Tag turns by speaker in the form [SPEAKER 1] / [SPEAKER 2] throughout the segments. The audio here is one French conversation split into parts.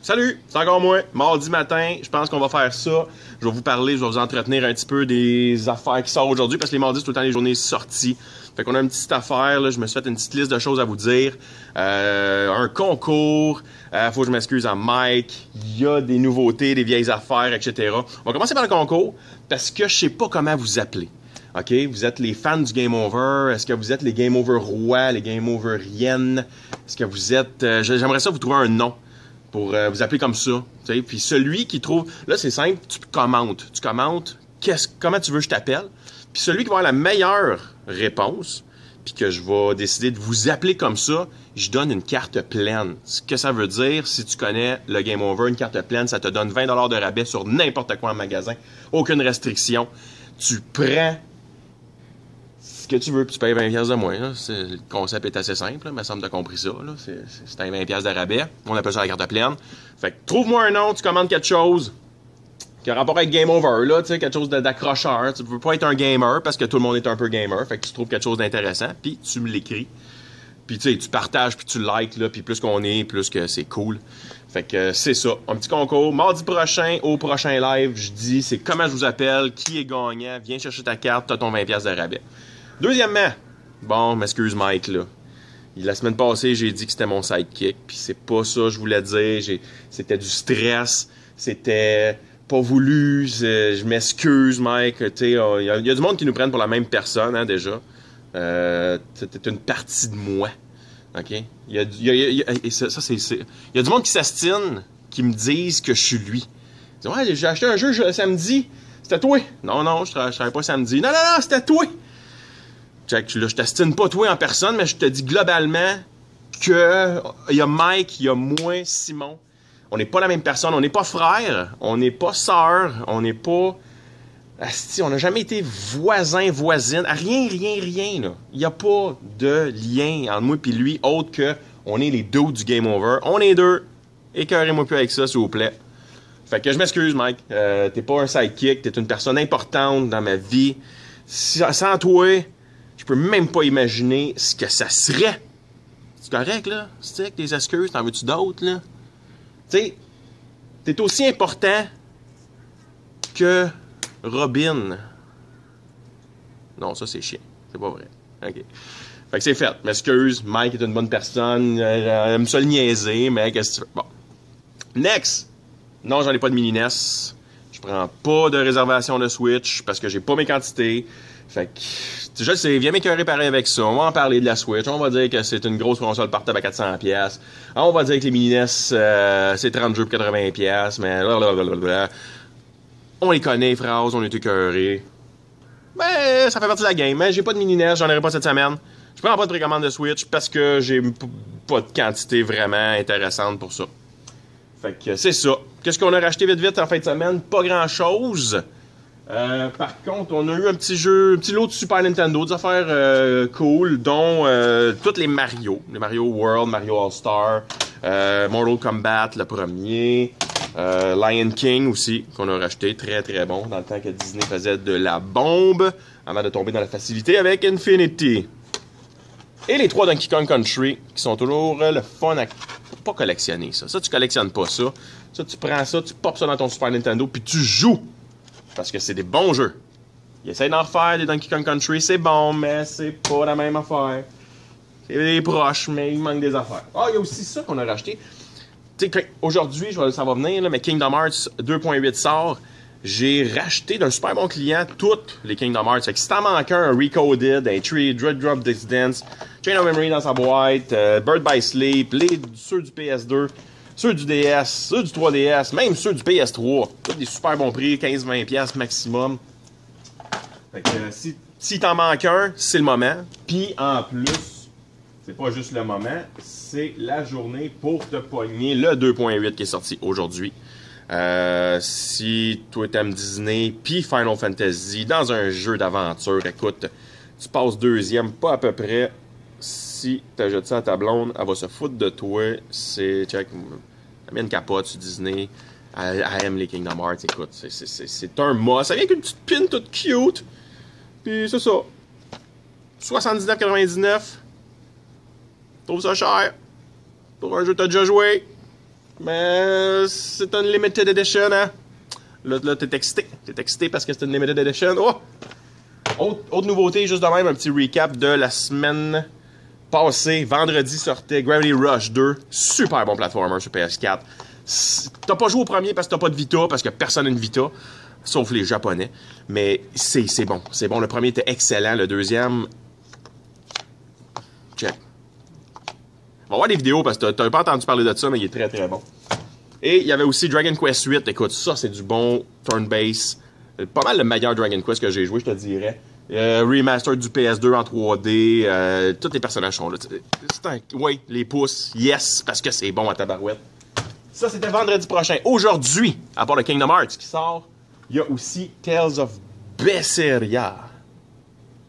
[SPEAKER 1] Salut, c'est encore moi. Mardi matin, je pense qu'on va faire ça. Je vais vous parler, je vais vous entretenir un petit peu des affaires qui sortent aujourd'hui parce que les mardis, c'est tout le temps les journées sorties. Fait qu'on a une petite affaire, là. Je me suis fait une petite liste de choses à vous dire. Un concours. Faut que je m'excuse à Mike. Il y a des nouveautés, des vieilles affaires, etc. On va commencer par le concours parce que je sais pas comment vous appeler. OK? Vous êtes les fans du Game Over. Est-ce que vous êtes les Game Over rois, les Game Over riennes? Est-ce que vous êtes... J'aimerais ça vous trouver un nom pour vous appeler comme ça. T'sais. Puis celui qui trouve... Là, c'est simple, tu commentes. Tu commentes comment tu veux que je t'appelle. Puis celui qui va avoir la meilleure réponse, puis que je vais décider de vous appeler comme ça, je donne une carte pleine. Ce que ça veut dire, si tu connais le Game Over, une carte pleine, ça te donne 20 $ de rabais sur n'importe quoi en magasin. Aucune restriction. Tu prends ce que tu veux, puis tu payes 20$ de moins. Là. Le concept est assez simple, il me semble que tu as compris ça. C'est un 20$ de rabais. On appelle ça la carte pleine. Fait que trouve-moi un nom, tu commandes quelque chose qui a rapport avec Game Over, là, quelque chose d'accrocheur. Tu veux pas être un gamer parce que tout le monde est un peu gamer. Fait que tu trouves quelque chose d'intéressant, puis tu me l'écris. Puis tu partages, puis tu likes, là, puis plus qu'on est, plus que c'est cool. Fait que c'est ça, un petit concours. Mardi prochain, au prochain live, je dis c'est comment je vous appelle, qui est gagnant, viens chercher ta carte, t'as ton 20$ de rabais. Deuxièmement, bon, m'excuse Mike, là. La semaine passée, j'ai dit que c'était mon sidekick, puis c'est pas ça que je voulais dire. C'était du stress, c'était pas voulu, je m'excuse, Mike. Il y a du monde qui nous prenne pour la même personne, hein, déjà. C'était une partie de moi. OK? Il y a du monde qui s'astine, qui me disent que je suis lui. Ils disent, ouais, j'ai acheté un jeu samedi. C'était toi. Non, je travaille pas samedi. Non, c'était toi. Check, là, je t'astine pas toi en personne, mais je te dis globalement que il y a Mike, il y a moi, Simon. On n'est pas la même personne, on n'est pas frères, on n'est pas sœurs, on n'est pas... Asti, on n'a jamais été voisins, voisines, rien, là. Il n'y a pas de lien entre moi et lui, autre que on est les deux du Game Over. On est deux. Écœurez-moi plus avec ça, s'il vous plaît. Fait que je m'excuse, Mike. T'es pas un sidekick, t'es une personne importante dans ma vie. Sans toi, je peux même pas imaginer ce que ça serait. C'est correct, là? Stick, tes excuses, t'en veux-tu d'autres, là? Tu sais, t'es aussi important que Robin. Non, ça, c'est chiant. C'est pas vrai. OK. Fait que c'est fait. M'excuse, Mike est une bonne personne. Aime ça le niaiser, mais qu'est-ce que tu veux? Bon. Next! Non, j'en ai pas de mini-NES. Je prends pas de réservation de Switch parce que j'ai pas mes quantités. Fait que, je sais, viens m'écœurer pareil avec ça. On va en parler de la Switch. On va dire que c'est une grosse console portable à 400$. On va dire que les mini-NES, c'est 30 jeux pour 80$, mais blablabla. On les connaît, les phrases, on est écœurés. Ben, ça fait partie de la game. Mais j'ai pas de mini-NES, j'en aurai pas cette semaine. Je prends pas de précommande de Switch parce que j'ai pas de quantité vraiment intéressante pour ça. Fait que c'est ça. Qu'est-ce qu'on a racheté vite en fin de semaine? Pas grand-chose. Par contre, on a eu un petit lot de Super Nintendo, des affaires cool, dont tous les Mario. Les Mario World, Mario All-Star, Mortal Kombat, le premier, Lion King aussi, qu'on a racheté, très très bon, dans le temps que Disney faisait de la bombe, avant de tomber dans la facilité avec Infinity. Et les 3 Donkey Kong Country, qui sont toujours le fun à pas collectionner, ça. Ça, tu collectionnes pas ça. Ça, tu prends ça, tu popes ça dans ton Super Nintendo, puis tu joues. Parce que c'est des bons jeux. Ils essayent d'en refaire des Donkey Kong Country, c'est bon, mais c'est pas la même affaire. C'est proche, mais il manque des affaires. Ah, il y a aussi ça qu'on a racheté. Tu sais, aujourd'hui, ça va venir, là, mais Kingdom Hearts 2.8 sort. J'ai racheté d'un super bon client toutes les Kingdom Hearts. Fait que si t'en manques un Recoded, un Tree, Dread Drop Distance, Chain of Memory dans sa boîte, Bird by Sleep, ceux du PS2, ceux du DS, ceux du 3DS, même ceux du PS3. Tous des super bons prix, 15-20$ maximum. Fait que si t'en manques un, c'est le moment. Puis en plus, c'est pas juste le moment, c'est la journée pour te pogner le 2.8 qui est sorti aujourd'hui. Si toi t'aimes Disney puis Final Fantasy dans un jeu d'aventure, écoute, tu passes deuxième, pas à peu près. Si t'ajoutes ça à ta blonde, elle va se foutre de toi. C'est, check, elle met une capote sur Disney. Elle aime les Kingdom Hearts, écoute, c'est un must. Ça vient avec une petite pin toute cute. Puis c'est ça. 79,99. Trouve ça cher. Pour un jeu que t'as déjà joué. Mais c'est une limited edition, hein? Là t'es excité. T'es excité parce que c'est une limited edition. Oh! Autre nouveauté, juste de même, un petit recap de la semaine passée. Vendredi sortait Gravity Rush 2. Super bon platformer sur PS4. T'as pas joué au premier parce que t'as pas de Vita, parce que personne n'a une Vita, sauf les Japonais. Mais c'est bon. C'est bon. Le premier était excellent. Le deuxième... Check. On va voir des vidéos parce que t'as pas entendu parler de ça, mais il est très très bon. Et il y avait aussi Dragon Quest 8. Écoute, ça c'est du bon turn-based. Pas mal le meilleur Dragon Quest que j'ai joué, je te dirais. Remaster du PS2 en 3D. Tous les personnages sont là. Oui, les pouces, yes, parce que c'est bon à tabarouette. Ça, c'était vendredi prochain. Aujourd'hui, à part le Kingdom Hearts qui sort, il y a aussi Tales of Berseria.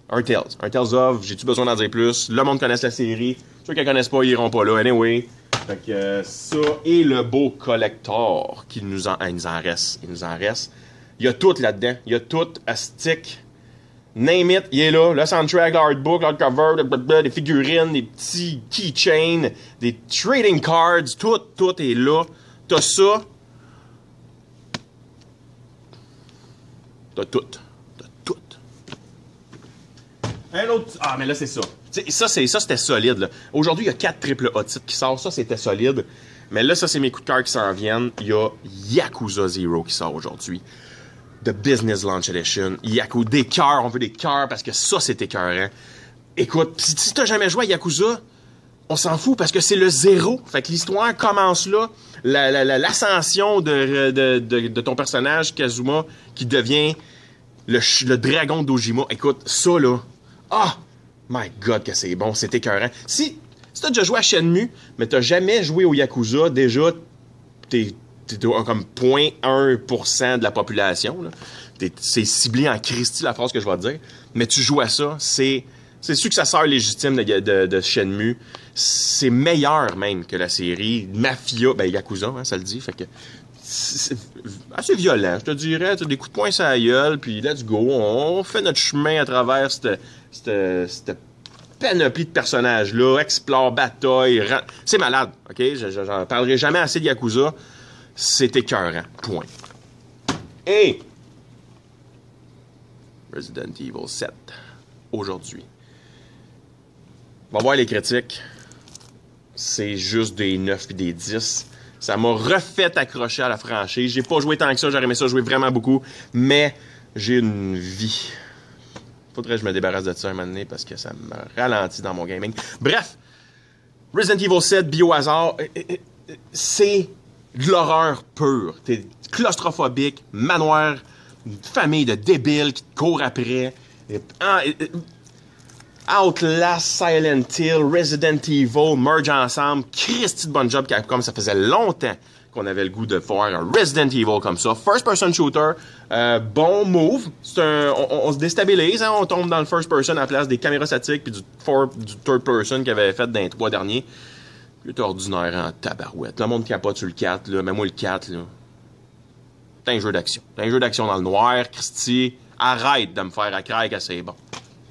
[SPEAKER 1] Un Tales of, j'ai-tu besoin d'en dire plus? Le monde connaisse la série. Ceux qui ne connaissent pas, ils iront pas là. Anyway. Fait que ça et le beau collector qui nous en reste. Il nous en reste. Il y a tout là-dedans. Il y a tout à stick. Name it, il est là. Le soundtrack, l'artbook, l'artcover, des figurines, des petits keychains, des trading cards. Tout est là. T'as ça. T'as tout. Un autre... Ah, mais là, c'est ça. Ça, c'était solide, là. Aujourd'hui, il y a 4 AAA titres qui sortent. Ça, c'était solide. Mais là, ça, c'est mes coups de cœur qui s'en viennent. Il y a Yakuza Zero qui sort aujourd'hui. The Business Launch Edition. Yakuza. Des cœurs. On veut des cœurs parce que ça, c'est écœurant. Écoute, si t'as jamais joué à Yakuza, on s'en fout parce que c'est le zéro. Fait que l'histoire commence là. L'ascension de ton personnage, Kazuma, qui devient le dragon d'Ojima. Écoute, ça, là... Ah! My God, que c'est bon, c'est écœurant. Si t'as déjà joué à Shenmue, mais t'as jamais joué au Yakuza, déjà, t'es comme 0.1% de la population. C'est ciblé en Christie, la phrase que je vais te dire. Mais tu joues à ça, c'est successeur légitime de Shenmue. C'est meilleur même que la série Mafia, ben Yakuza, hein, ça le dit, fait que... C'est assez violent, je te dirais. Des coups de poing sur la gueule, puis let's go. On fait notre chemin à travers cette panoplie de personnages-là. Explore, bataille, c'est malade, OK? J'en parlerai jamais assez de Yakuza. C'est écœurant, point. Et Resident Evil 7, aujourd'hui. On va voir les critiques. C'est juste des 9 et des 10. Ça m'a refait accrocher à la franchise. J'ai pas joué tant que ça, j'aurais aimé ça jouer vraiment beaucoup, mais j'ai une vie. Faudrait que je me débarrasse de ça un moment donné parce que ça me ralentit dans mon gaming. Bref, Resident Evil 7, Biohazard, c'est de l'horreur pure. T'es claustrophobique, manoir, une famille de débiles qui te courent après. Outlast, Silent Hill, Resident Evil, merge ensemble. Christy de bonne job, comme ça faisait longtemps qu'on avait le goût de faire un Resident Evil comme ça. First-person shooter, bon move. On se déstabilise, hein, on tombe dans le first-person à la place des caméras statiques puis du third-person qu'il avait fait dans les 3 derniers. C'est ordinaire en tabarouette. Le monde capote sur le 4, là. Même moi, le 4, là. C'est un jeu d'action. C'est un jeu d'action dans le noir. Christy, arrête de me faire à craindre que c'est bon.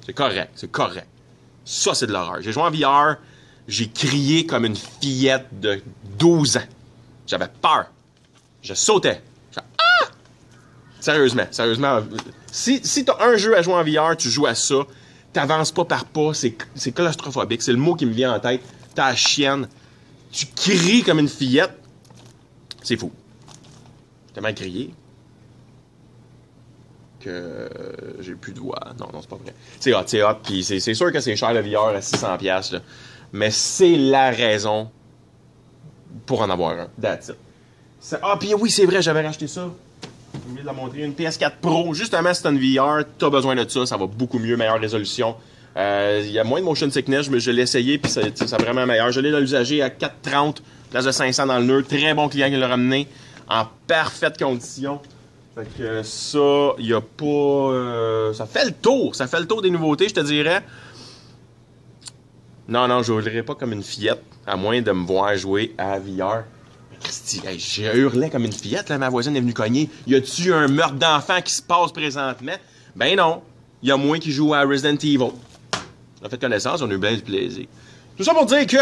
[SPEAKER 1] C'est correct, c'est correct. Ça, c'est de l'horreur. J'ai joué en VR, j'ai crié comme une fillette de 12 ans. J'avais peur. Je sautais. Ah! Sérieusement. Si t'as un jeu à jouer en VR, tu joues à ça, t'avances pas par pas, c'est claustrophobique, c'est le mot qui me vient en tête. T'as la chienne. Tu cries comme une fillette. C'est fou. J'ai tellement crié que j'ai plus de voix. Non, c'est pas vrai. C'est hot, puis c'est sûr que c'est cher le VR à 600$, là. Mais c'est la raison pour en avoir un. That's it. Puis oui, c'est vrai, j'avais racheté ça. J'ai oublié de la montrer. Une PS4 Pro. Justement, si t'as une VR, t'as besoin de ça. Ça va beaucoup mieux, meilleure résolution. Il y a moins de motion sickness, mais je l'ai essayé, puis c'est vraiment meilleur. Je l'ai dans l'usager à 430, place de 500 dans le nœud. Très bon client qui l'a ramené en parfaite condition. Fait que ça, il y a pas... ça fait le tour des nouveautés, je te dirais. Non, je hurlerai pas comme une fillette, à moins de me voir jouer à VR. Christy, hey, j'ai hurlé comme une fillette, là, ma voisine est venue cogner. Y a-tu un meurtre d'enfant qui se passe présentement? Ben non, il y a moi qui joue à Resident Evil. On a fait connaissance, on a eu bien du plaisir. Tout ça pour dire que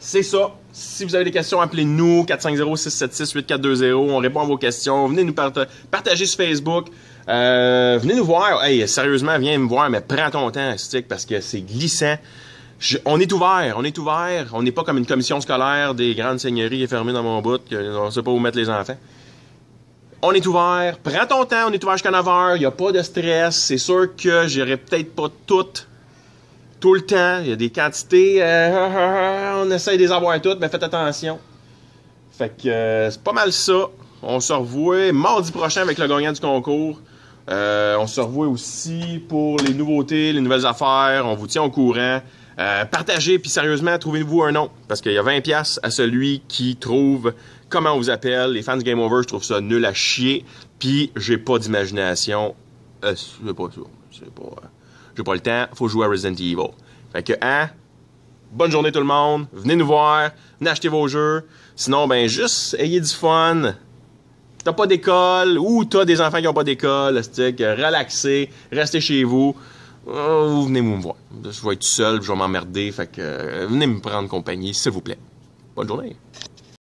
[SPEAKER 1] c'est ça. Si vous avez des questions, appelez-nous 450-676-8420. On répond à vos questions. Venez nous partager sur Facebook. Venez nous voir. Hey, sérieusement, viens me voir, mais prends ton temps, Stick, parce que c'est glissant. On est ouvert. On n'est pas comme une commission scolaire des grandes seigneuries fermées dans mon bout, on ne sait pas où mettre les enfants. On est ouvert. Prends ton temps. On est ouvert jusqu'à 9h. Il n'y a pas de stress. C'est sûr que j'irai peut-être pas tout le temps. Il y a des quantités. On essaie de les avoir toutes, mais faites attention. Fait que c'est pas mal ça. On se revoit mardi prochain avec le gagnant du concours. On se revoit aussi pour les nouveautés, les nouvelles affaires. On vous tient au courant. Partagez, puis sérieusement, trouvez-vous un nom. Parce qu'il y a 20$ à celui qui trouve comment on vous appelle. Les fans Game Over, je trouve ça nul à chier. Puis j'ai pas d'imagination. C'est pas ça. J'ai pas le temps. Faut jouer à Resident Evil. Fait que, bonne journée tout le monde. Venez nous voir. Venez acheter vos jeux. Sinon, ben, juste ayez du fun. T'as pas d'école ou t'as des enfants qui ont pas d'école, relaxez, restez chez vous. Venez me voir. Je vais être tout seul, je vais m'emmerder. Fait que venez me prendre compagnie, s'il vous plaît. Bonne journée.